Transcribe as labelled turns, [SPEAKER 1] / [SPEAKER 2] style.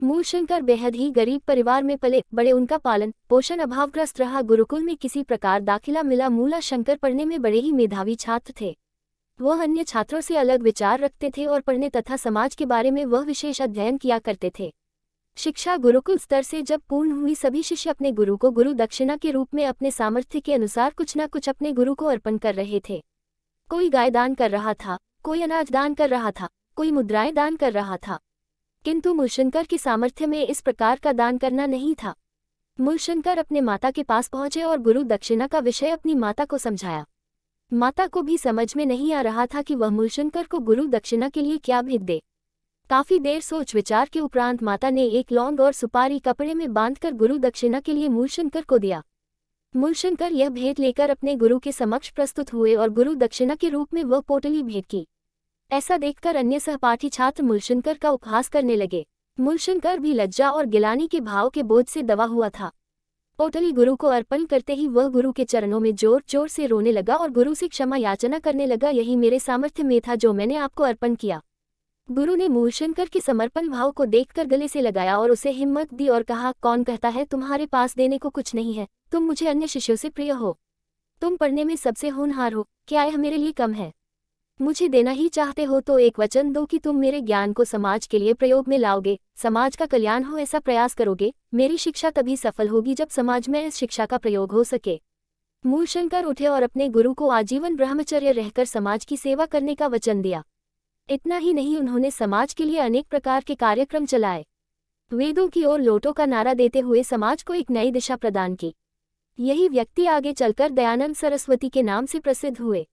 [SPEAKER 1] मूलशंकर बेहद ही गरीब परिवार में पले बड़े। उनका पालन पोषण अभावग्रस्त रहा। गुरुकुल में किसी प्रकार दाखिला मिला। मूला शंकर पढ़ने में बड़े ही मेधावी छात्र थे। वह अन्य छात्रों से अलग विचार रखते थे और पढ़ने तथा समाज के बारे में वह विशेष अध्ययन किया करते थे। शिक्षा गुरुकुल स्तर से जब पूर्ण हुई, सभी शिष्य अपने गुरु को गुरु दक्षिणा के रूप में अपने सामर्थ्य के अनुसार कुछ न कुछ अपने गुरु को अर्पण कर रहे थे। कोई गाय दान कर रहा था, कोई अनाज दान कर रहा था, कोई मुद्राएं दान कर रहा था। किंतु मूलशंकर के सामर्थ्य में इस प्रकार का दान करना नहीं था। मूलशंकर अपने माता के पास पहुंचे और गुरु दक्षिणा का विषय अपनी माता को समझाया। माता को भी समझ में नहीं आ रहा था कि वह मूलशंकर को गुरु दक्षिणा के लिए क्या भेंट दे। काफी देर सोच विचार के उपरांत माता ने एक लौंग और सुपारी कपड़े में बांधकर गुरु दक्षिणा के लिए मूलशंकर को दिया। मूलशंकर यह भेंट लेकर अपने गुरु के समक्ष प्रस्तुत हुए और गुरु दक्षिणा के रूप में वह पोटली भेंट की। ऐसा देखकर अन्य सहपाठी छात्र मूलशंकर का उपहास करने लगे। मूलशंकर भी लज्जा और गिलानी के भाव के बोझ से दबा हुआ था। पोटली गुरु को अर्पण करते ही वह गुरु के चरणों में जोर जोर से रोने लगा और गुरु से क्षमा याचना करने लगा। यही मेरे सामर्थ्य में था जो मैंने आपको अर्पण किया। गुरु ने मूलशंकर के समर्पण भाव को देखकर गले से लगाया और उसे हिम्मत दी और कहा, कौन कहता है तुम्हारे पास देने को कुछ नहीं है? तुम मुझे अन्य शिष्यों से प्रिय हो, तुम पढ़ने में सबसे होनहार हो, क्या यह मेरे लिए कम है? मुझे देना ही चाहते हो तो एक वचन दो कि तुम मेरे ज्ञान को समाज के लिए प्रयोग में लाओगे, समाज का कल्याण हो ऐसा प्रयास करोगे। मेरी शिक्षा तभी सफल होगी जब समाज में इस शिक्षा का प्रयोग हो सके। मूलशंकर उठे और अपने गुरु को आजीवन ब्रह्मचर्य रहकर समाज की सेवा करने का वचन दिया। इतना ही नहीं, उन्होंने समाज के लिए अनेक प्रकार के कार्यक्रम चलाए। वेदों की ओर लोटों का नारा देते हुए समाज को एक नई दिशा प्रदान की। यही व्यक्ति आगे चलकर दयानंद सरस्वती के नाम से प्रसिद्ध हुए।